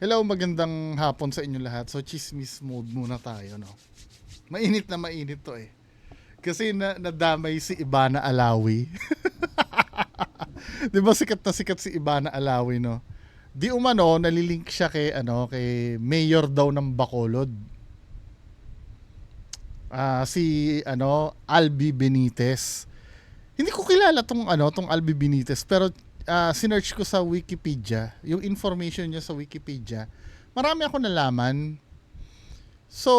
Hello, magandang hapon sa inyo lahat. So, chismis mode muna tayo, no? Mainit na mainit to eh. Kasi nadamay si Ivana Alawi. Di ba sikat na sikat si Ivana Alawi, no? Di umano, nalilink siya kay mayor daw ng Bacolod. Si, Albi Benitez. Hindi ko kilala tong Albi Benitez, pero sinearch ko sa Wikipedia, yung information niya sa Wikipedia. Marami ako nalaman. So,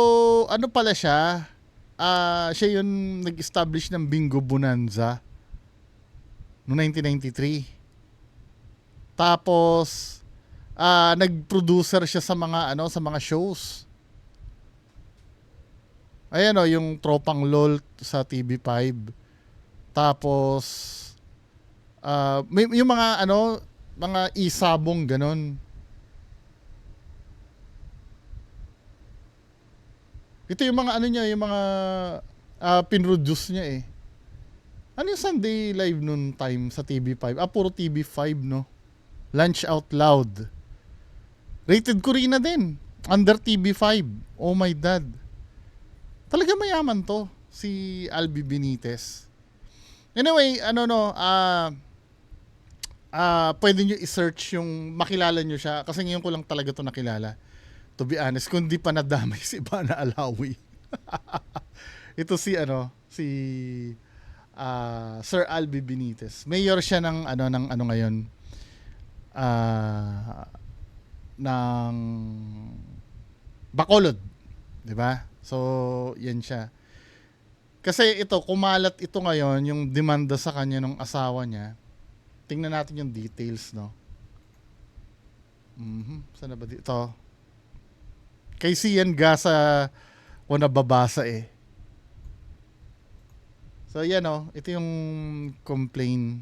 ano pala siya? Siya yung nag-establish ng Bingo Bonanza noong 1993. Tapos nag-producer siya sa mga shows. Ayan yung Tropang LOL sa TV5. Tapos yung mga isabong ganon. Ito yung mga niya, yung mga pinroduce niya eh. Ano yung Sunday Live noon time sa TV5? Puro TV5, no? Lunch Out Loud. Rated Corina din. Under TV5. Oh my dad. Talaga mayaman to, si Albi Benitez. Anyway, pwede nyo i-search yung makilala nyo siya. Kasi ngayon ko lang talaga to nakilala. To be honest, kung di pa nadamay si Ivana Alawi. Ito si Sir Albi Benitez. Mayor siya ng ngayon. Ng Bacolod, 'di ba? So, yan siya. Kasi ito, kumalat ito ngayon, yung demanda sa kanya ng asawa niya. Tingnan natin yung details, no? Saan na ba dito? Kay Sian Gasa o nababasa eh. So, yan ito yung complaint.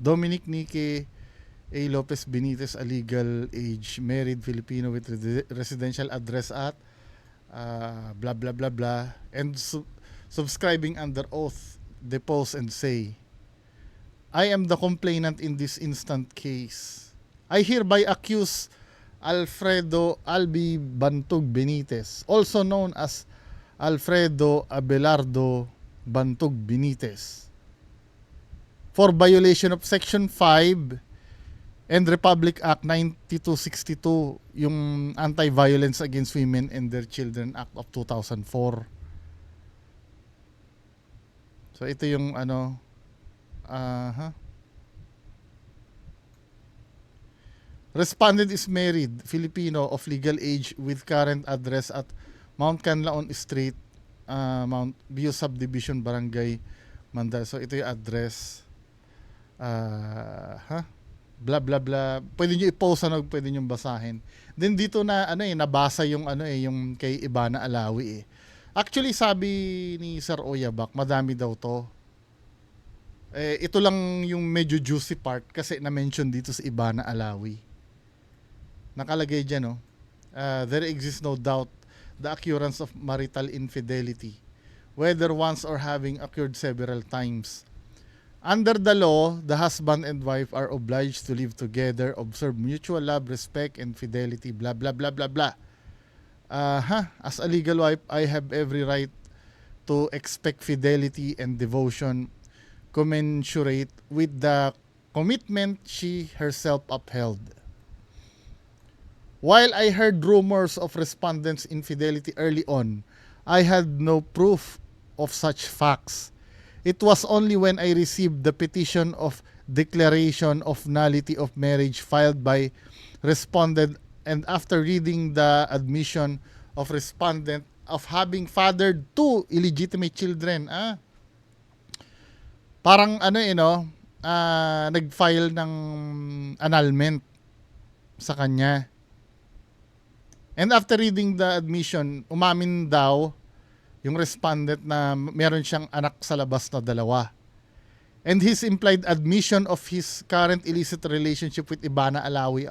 Dominic Nique A. Lopez Benitez, a legal age, married Filipino with residential address at blah blah blah blah, and subscribing under oath, depose and say, I am the complainant in this instant case. I hereby accuse Alfredo Albi Bantug Benitez, also known as Alfredo Abelardo Bantug Benitez, for violation of Section 5 and Republic Act 9262, yung Anti-Violence Against Women and Their Children Act of 2004. So ito yung Respondent is married, Filipino of legal age with current address at Mount Canlaon Street, Mount Bio Subdivision, Barangay Mandal. So ito yung address. Blah blah blah. Pwede niyo i-post pwede niyo basahin. Then dito na nabasa yung yung kay Ivana Alawi eh. Actually sabi ni Sir Oyabak, madami daw to. Ito lang yung medyo juicy part kasi na-mention dito sa Ivana Alawi. Nakalagay diyan there exists no doubt the occurrence of marital infidelity, whether once or having occurred several times. Under the law, the husband and wife are obliged to live together, observe mutual love, respect, and fidelity, blah, blah, blah, blah, blah. As a legal wife, I have every right to expect fidelity and devotion commensurate with the commitment she herself upheld. While I heard rumors of respondents' infidelity early on, I had no proof of such facts. It was only when I received the petition of declaration of nullity of marriage filed by respondent, and after reading the admission of respondent of having fathered 2 illegitimate children. Parang nag-file ng annulment sa kanya. And after reading the admission, umamin daw yung respondent na meron siyang anak sa labas na 2. And his implied admission of his current illicit relationship with Ivana Alawi.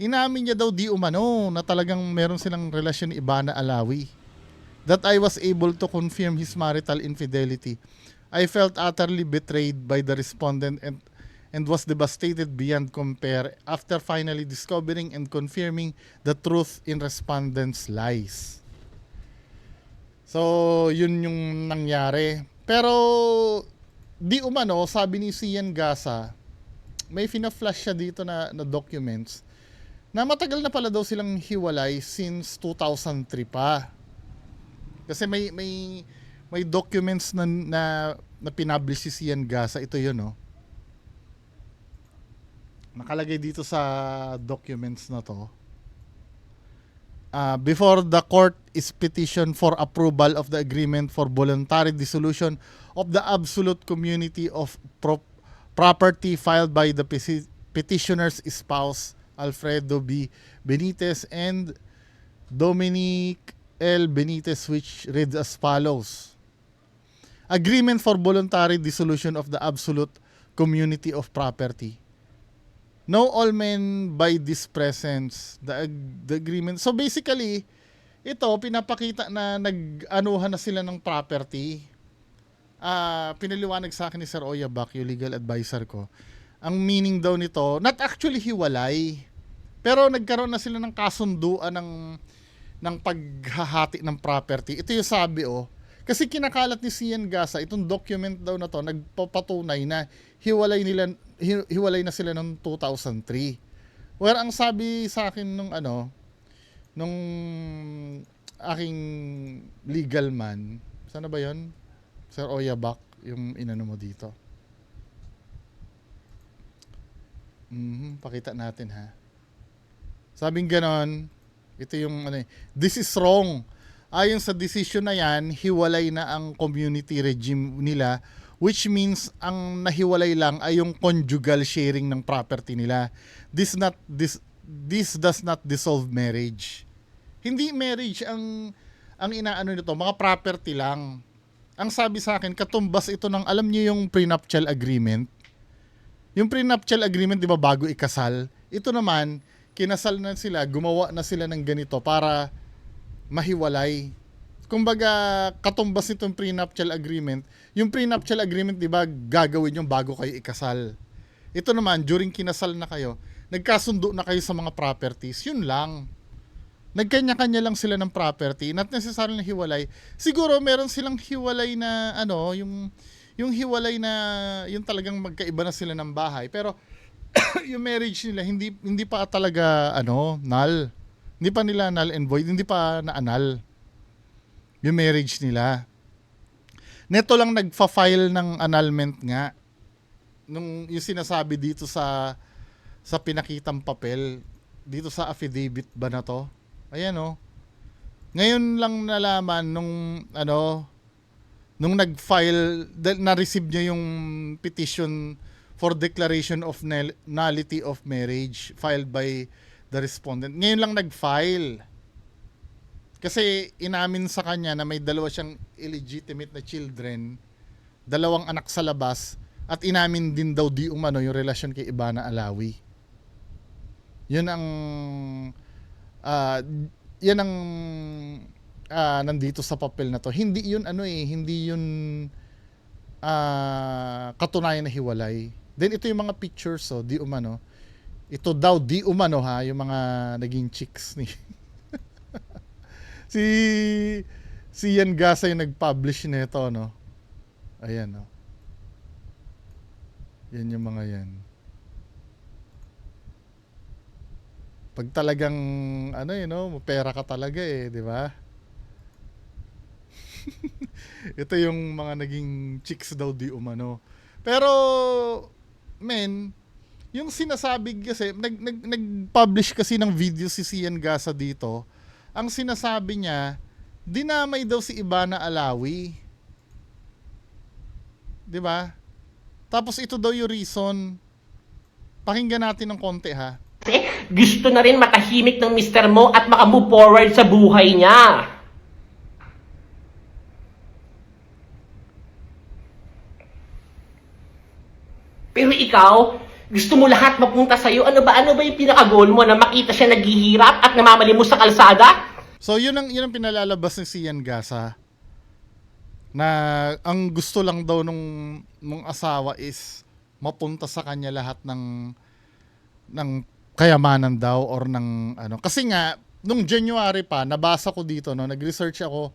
Inamin niya daw di umano na talagang meron silang relasyon ni Ivana Alawi. That I was able to confirm his marital infidelity. I felt utterly betrayed by the respondent and was devastated beyond compare after finally discovering and confirming the truth in respondents' lies. So, yun yung nangyari. Pero, di umano, sabi ni Sian Gasa, may fina-flash siya dito na documents na matagal na pala daw silang hiwalay since 2003 pa. Kasi may documents na pinublish si Sian Gasa. Ito yun, no? Nakalagay dito sa documents na to. Before the court is petitioned for approval of the agreement for voluntary dissolution of the absolute community of property filed by the petitioner's spouse Alfredo B. Benitez and Dominic L. Benitez, which reads as follows. Agreement for voluntary dissolution of the absolute community of property. Know all men by this presence the agreement. So basically, ito pinapakita na nag-anuhan na sila ng property. Pinaliwanag sa akin ni Sir Oyabak, yung legal advisor ko. Ang meaning daw nito, not actually hiwalay, pero nagkaroon na sila ng kasunduan ng paghahati ng property. Ito yung sabi, kasi kinakalat ni Sian Gasa, itong document daw na to, nagpapatunay na hiwalay na sila noong 2003. Well, ang sabi sa akin nung aking legal man, sana ba yon? Sir Oyabak, yung inano mo dito. Pakita natin, ha. Sabing ganon, ito yung this is wrong. Ayon sa decision na yan, hiwalay na ang community regime nila, which means ang nahiwalay lang ay yung conjugal sharing ng property nila. This does not dissolve marriage. Hindi marriage ang inaano nito, mga property lang. Ang sabi sa akin, katumbas ito ng, alam niyo yung prenuptial agreement. Yung prenuptial agreement, di ba, bago ikasal, ito naman, kinasal na sila, gumawa na sila ng ganito para mahiwalay. Kumbaga, katumbas nitong prenuptial agreement. Yung prenuptial agreement, di ba, gagawin yung bago kayo ikasal. Ito naman, during kinasal na kayo, nagkasundo na kayo sa mga properties, yun lang. Nagkanya-kanya lang sila ng property, not necessarily na hiwalay. Siguro meron silang hiwalay na yung hiwalay na yung talagang magkaiba na sila ng bahay, pero yung marriage nila hindi pa talaga null. Hindi pa nila null and void, hindi pa na-annul yung marriage nila. Neto lang nagfa-file ng annulment nga nung yung sinasabi dito sa pinakitang papel dito sa affidavit ba na to. Ayan, ngayon lang nalaman nung nag-file, na-receive niya yung petition for declaration of nullity of marriage filed by the respondent. Ngayon lang nag-file. Kasi inamin sa kanya na may dalawa siyang illegitimate na children, 2 anak sa labas, at inamin din daw di umano yung relasyon kay Ivana Alawi. Yun ang nandito sa papel na to. Hindi yun hindi yun katunayan na hiwalay. Then ito yung mga pictures, di umano. Ito daw di umano, ha, yung mga naging chicks ni si Ian Gasa yung nag-publish nito, Ayan, Yan yung mga yan. Pag talagang pera ka talaga di ba? Ito yung mga naging chicks daw di umano. Pero yung sinasabi kasi nag-publish kasi ng video si Sian Gasa dito. Ang sinasabi niya, dinamay daw si Ivana Alawi. 'Di ba? Tapos ito daw yung reason. Pakinggan natin ng konti, ha. Gusto na rin matahimik ng mister mo at makamove forward sa buhay niya. Pero ikaw, gusto mo lahat mapunta sa'yo. Ano ba yung pinaka-goal mo, na makita siya naghihirap at namamalimos sa kalsada? So yun ang pinalalabas ni Sian Gasa, na ang gusto lang daw nung asawa is mapunta sa kanya lahat ng kayamanan daw or ng ano. Kasi nga nung January pa nabasa ko dito no, nag-research ako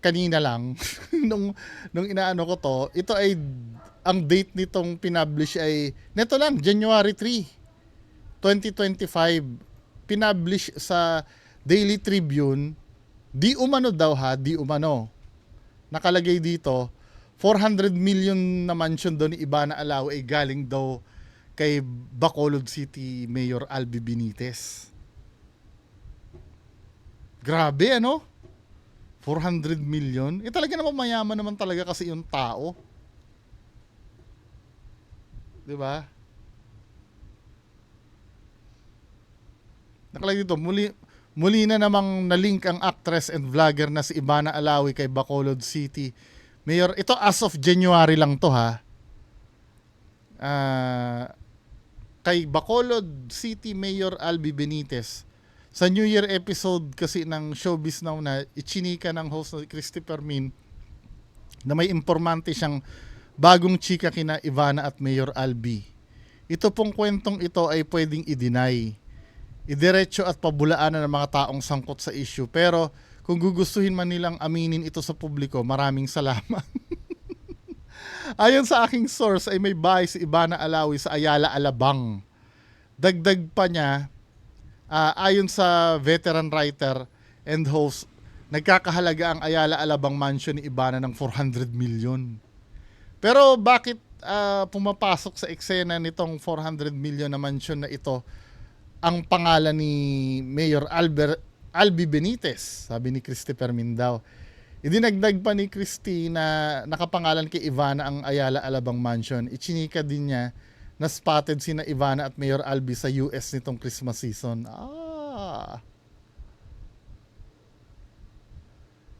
kanina lang nung inaano ko to, ito ay ang date nitong pinublish ay neto lang January 3, 2025. Pinublish sa Daily Tribune. Di umano daw ha, di umano. Nakalagay dito 400 million na mansion daw ni Ivana Alawi ay galing daw kay Bacolod City Mayor Albi Benitez. Grabe ano? 400 million? Eh talaga naman mayaman naman talaga kasi yung tao. 'Di ba? Nakalagay dito, muli na namang nalink ang actress and vlogger na si Ivana Alawi kay Bacolod City Mayor. Ito as of January lang to ha. Kay Bacolod City Mayor Albi Benitez. Sa New Year episode kasi ng Showbiz Now na ichinika ng host na Christopher Min na may informante siyang bagong chika kina Ivana at Mayor Albi. Ito pong kwentong ito ay pwedeng i-deny, idiretso at pabulaanan ng mga taong sangkot sa issue. Pero kung gugustuhin man nilang aminin ito sa publiko, maraming salamat. Ayon sa aking source ay may bahay si Ivana Alawi sa Ayala, Alabang. Dagdag pa niya, ayon sa veteran writer and host, nagkakahalaga ang Ayala Alabang mansion ni Ivana ng 400 million. Pero bakit pumapasok sa eksena nitong 400 million na mansion na ito ang pangalan ni Mayor Albi Benitez? Sabi ni Christopher Mindaw. Idinagdag pa ni Christy na nakapangalan kay Ivana ang Ayala Alabang Mansion. Ichinika din niya na spotted sina Ivana at Mayor Albi sa US nitong Christmas season.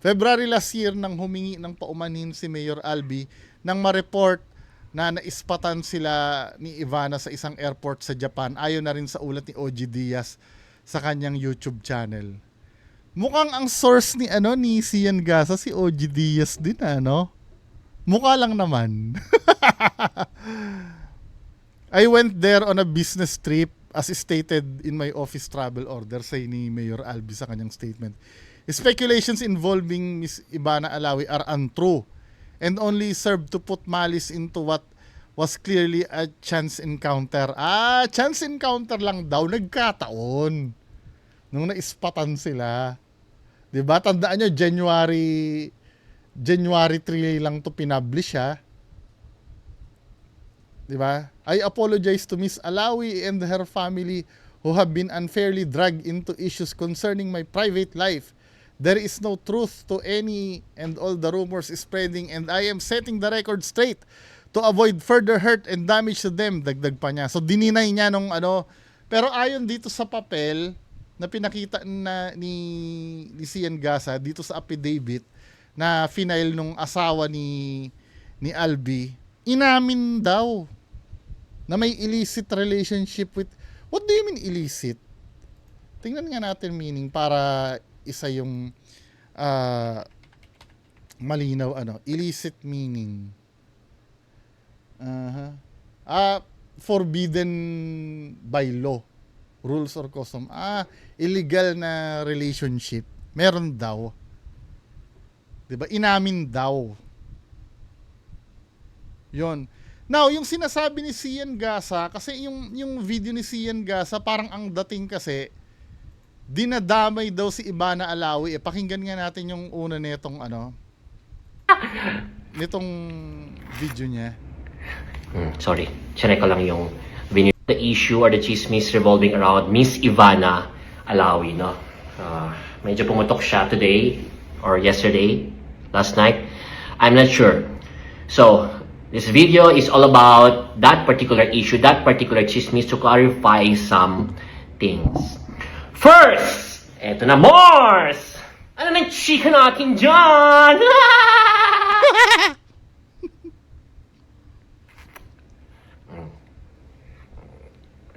February last year nang humingi ng paumanhin si Mayor Albi nang ma-report na naispatan sila ni Ivana sa isang airport sa Japan. Ayon na rin sa ulat ni OG Diaz sa kanyang YouTube channel. Mukhang ang source ni ni Sian Gasa si OG Diaz din Mukha lang naman. I went there on a business trip as stated in my office travel order, say ni Mayor Albi sa kanyang statement. Speculations involving Miss Ivana Alawi are untrue and only serve to put malice into what was clearly a chance encounter. Chance encounter lang daw, nagkataon nung naispatan sila. 'Di ba? Tandaan nyo, January 3 lang to pinublish ha. 'Di ba? I apologize to Miss Alawi and her family who have been unfairly dragged into issues concerning my private life. There is no truth to any and all the rumors spreading and I am setting the record straight to avoid further hurt and damage to them. Dagdag pa niya. So dininay niya nung pero ayon dito sa papel na pinakita na ni Sian Gasa dito sa affidavit na final nung asawa ni Albi, inamin daw na may illicit relationship with... What do you mean illicit? Tingnan nga natin meaning para isa yung malinaw illicit meaning. Forbidden by law, rules or custom. Illegal na relationship. Meron daw. 'Di ba? Inamin daw. 'Yon. Now, yung sinasabi ni Sian Gasa, kasi yung video ni Sian Gasa, parang ang dating kasi, dinadamay daw si Ivana Alawi. Pakinggan nga natin yung una nitong nitong video niya. Sorry, check ko lang yung video. The issue or the chismis revolving around Miss Ivana Alawi, no? Medyo pumutok siya today or yesterday, last night. I'm not sure. So, this video is all about that particular issue, that particular chismis, to clarify some things. First, eto na, Mors! Ano nang chika natin dyan?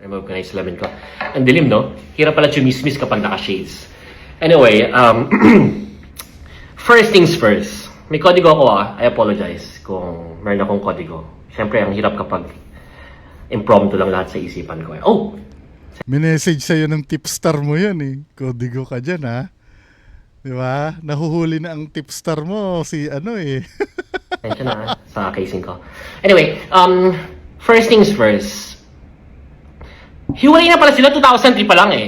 Remove ko na yung salamin ko. Ang dilim, no? Hirap pala chumismis kapag naka-shades. Anyway, first things first. May kodigo ako I apologize kung meron akong kodigo. Siyempre, ang hirap kapag impromptu lang lahat sa isipan ko. Oh, Minessage sa'yo ng tipstar mo yan eh. Kodigo ka dyan ha. Di ba? Nahuhuli na ang tipstar mo si ano eh. attention na sa casing ko. Anyway, first things first. Hiwalay na pala sila 2003 pa lang eh.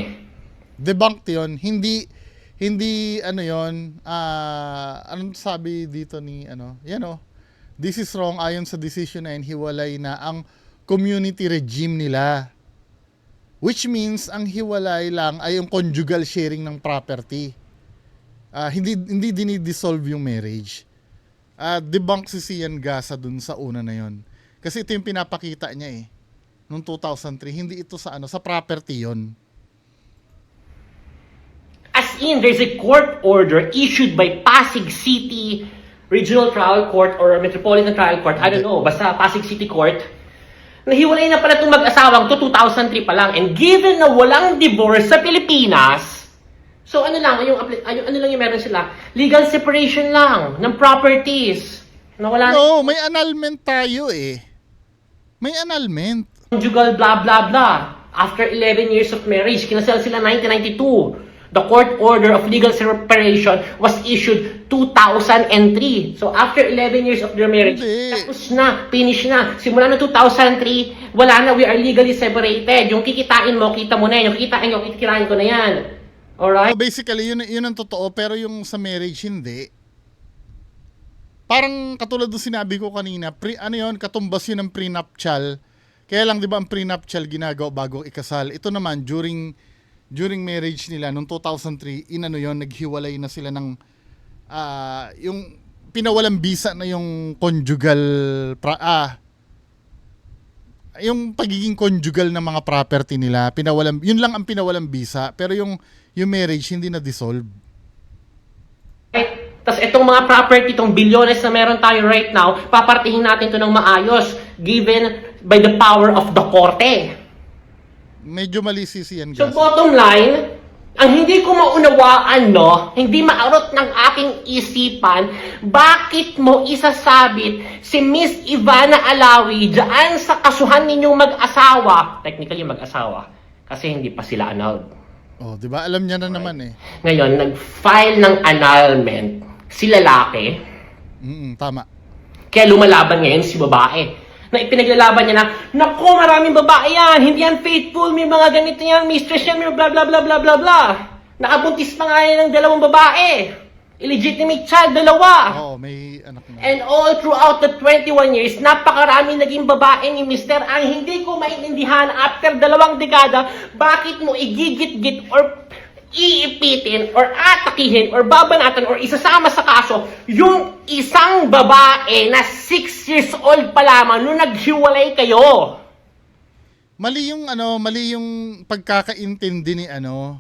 Debunked yun. Hindi ano yun. Anong sabi dito ni ano? Yan o. This is wrong ayon sa decision na yun, hiwalay na ang community regime nila. Which means ang hiwalay lang ay yung conjugal sharing ng property. Hindi dinidissolve yung marriage. Debunk si Sian Gasa dun sa una na yon. Kasi ito yung pinapakita niya eh. Noong 2003, hindi ito sa sa property yon. As in, there's a court order issued by Pasig City Regional Trial Court or Metropolitan Trial Court. I don't know, basta Pasig City Court. Nahiwalay na pala itong mag-asawang to 2003 pa lang. And given na walang divorce sa Pilipinas, so ano lang yung meron sila? Legal separation lang ng properties. Nawala No, may annulment tayo eh. May annulment. conjugal blah blah blah. After 11 years of marriage, kinasal sila 1992. The court order of legal separation was issued 2003. So after 11 years of their marriage, Hindi. tapos na, finish na. Simula na 2003, wala na, we are legally separated. Yung kikitain mo, kita mo na yan. Yung kikitain ko, kikitain ko na yan. Alright? So basically, yun ang totoo. Pero yung sa marriage, hindi. Parang katulad ng sinabi ko kanina, katumbas yun ng prenuptial. Kaya lang, di ba, ang prenuptial ginagawa bago ikasal. Ito naman, during marriage nila, noong 2003, naghiwalay na sila ng, yung pinawalang bisa na yung conjugal, yung pagiging conjugal ng mga property nila, yun lang ang pinawalang bisa, pero yung marriage hindi na dissolve. Tapos itong mga property, itong bilyones na meron tayo right now, papartihin natin to ng maayos, given by the power of the korte. Medyo mali si Sian So Gasa. bottom line, ang hindi ko maunawaan, hindi maarot ng aking isipan, bakit mo isasabit si Miss Ivana Alawi dyan sa kasuhan ninyong mag-asawa, technically mag-asawa, kasi hindi pa sila annulled. Oh, 'di ba? Alam niya na naman eh. Ngayon, nag-file ng annulment si lalaki, Tama. kaya lumalaban ngayon si babae. Na ipinaglalaban niya na, naku, maraming babae yan, hindi yan faithful, may mga ganito yan, mistress yan, may blah blah blah blah blah blah. Nakabuntis pa nga yan ng 2 babae. Illegitimate child, 2. Oo, may anak na. And all throughout the 21 years, napakarami naging babae ni Mr. Ang hindi ko maintindihan after 2 dekada, bakit mo igigit-git or iipitin or atakihin or babanatan or isasama sa kaso yung isang babae na 6 years old pa lamang nung naghiwalay kayo. Mali yung pagkakaintindi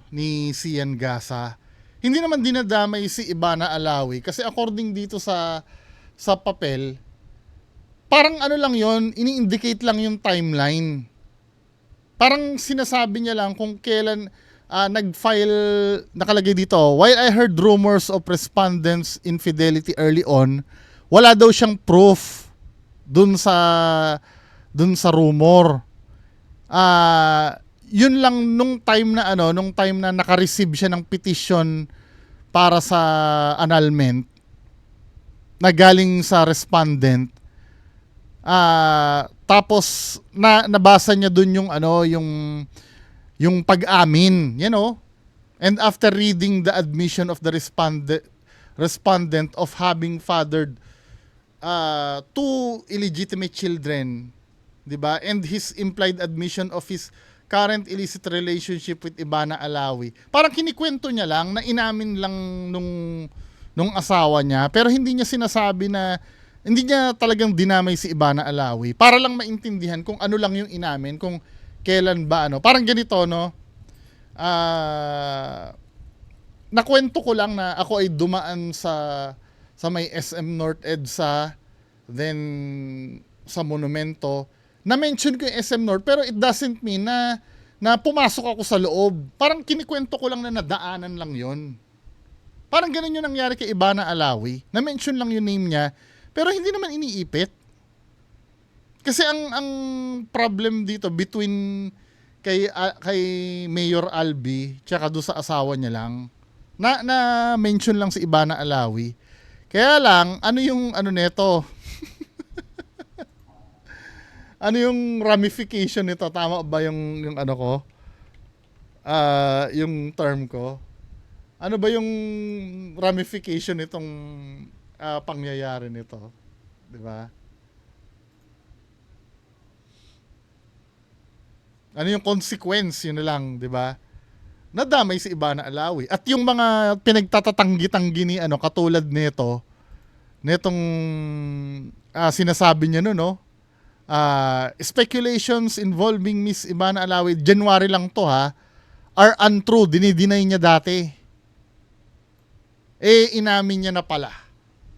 ni Sian Gasa. Hindi naman dinadamay si Ivana Alawi kasi according dito sa papel, parang lang yon, ini-indicate lang yung timeline. Parang sinasabi niya lang kung kailan nag-file, nakalagay dito, while I heard rumors of respondents' infidelity early on, wala daw siyang proof dun sa rumor. Yun lang nung time na naka-receive siya ng petition para sa annulment na galing sa respondent. Tapos nabasa niya dun yung pag-amin, and after reading the admission of the respondent of having fathered 2 illegitimate children, 'di ba? And his implied admission of his current illicit relationship with Ivana Alawi. Parang kinikwento niya lang na inamin lang nung asawa niya, pero hindi niya sinasabi na hindi niya talagang dinamay si Ivana Alawi para lang maintindihan kung ano lang yung inamin, kung kailan ba parang ganito nakwento ko lang na ako ay dumaan sa may SM North EDSA, then sa Monumento, na-mention ko yung SM North, pero it doesn't mean na pumasok ako sa loob. Parang kinikwento ko lang na nadaanan lang yon. Parang ganun yung nangyari kay Ivana Alawi, na-mention lang yung name niya, pero hindi naman iniipit. Kasi ang problem dito between kay Mayor Albi tsaka do sa asawa niya lang na mention lang si Ivana Alawi. Kaya lang ano yung ano neto? Ano yung ramification nito? Tama ba yung ano ko? Yung term ko? Ano ba yung ramification nitong pangyayari nito? 'Di ba? Ano yung consequence yun na lang, 'di ba? Nadamay si Ivana Alawi. At yung mga pinagtatatanggi-tanggi ni ano katulad nito, netong sinasabi niya no, speculations involving Miss Ivana Alawi, January lang to ha, are untrue, dinideny niya dati. Inamin niya na pala.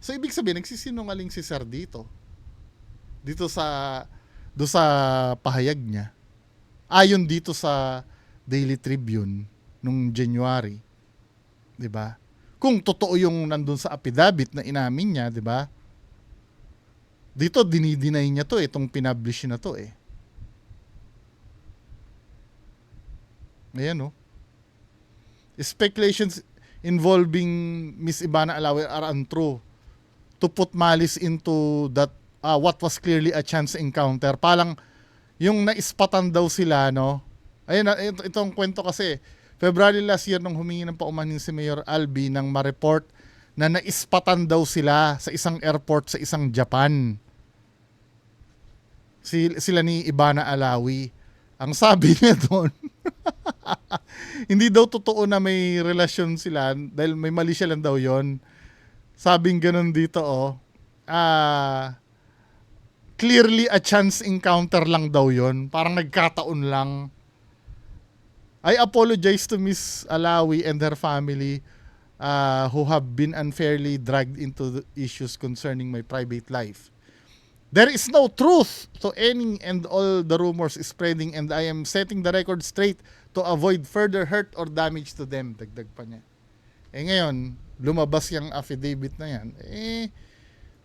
So ibig sabihin nagsisinungaling si Sir dito. Dito sa pahayag niya. Ayon dito sa Daily Tribune nung January, 'di ba? Kung totoo yung nandun sa affidavit na inamin niya, 'di ba? Dito dinideny niya to itong pinablish na to eh. Ayan oh. Speculations involving Miss Ivana Alawi are untrue. To put malice into that what was clearly a chance encounter. Palang yung naispatan daw sila, no? Ayun, itong kwento kasi, February last year nung humingi ng paumanhin si Mayor Albi nang ma-report na naispatan daw sila sa isang airport sa isang Japan. Sila ni Ivana Alawi. Ang sabi niya doon, hindi daw totoo na may relasyon sila dahil may mali siya lang daw yon. Sabing ganun dito clearly a chance encounter lang daw yon. Parang nagkataon lang. I apologize to Miss Alawi and her family who have been unfairly dragged into the issues concerning my private life. There is no truth to any and all the rumors spreading and I am setting the record straight to avoid further hurt or damage to them. Dagdag pa niya. Ngayon, lumabas yung affidavit na yan.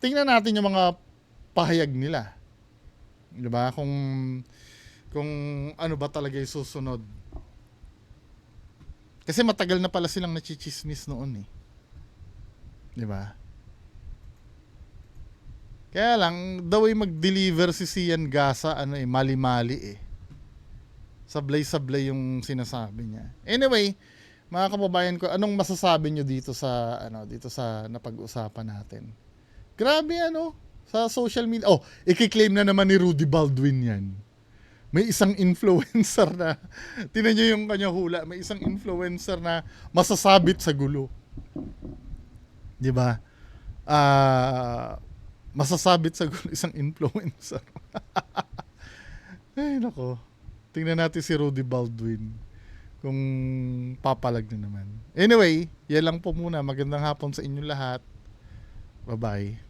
Tingnan natin yung mga pahayag nila. 'Di ba? Kung ano ba talaga 'yung susunod. Kasi matagal na pala silang nachichismis noon eh. 'Di ba? Kaya lang the way mag-deliver si Sian Gasa mali-mali eh. Sablay-sablay yung sinasabi niya. Anyway, mga kababayan ko, anong masasabi niyo dito sa napag-usapan natin? Grabe sa social media. I-claim na naman ni Rudy Baldwin yan. May isang influencer na, tinan nyo yung kanya hula, may isang influencer na masasabit sa gulo. Di ba? Masasabit sa gulo isang influencer. Ay, nako. Tingnan natin si Rudy Baldwin kung papalag na naman. Anyway, yan lang po muna. Magandang hapon sa inyo lahat. Bye-bye.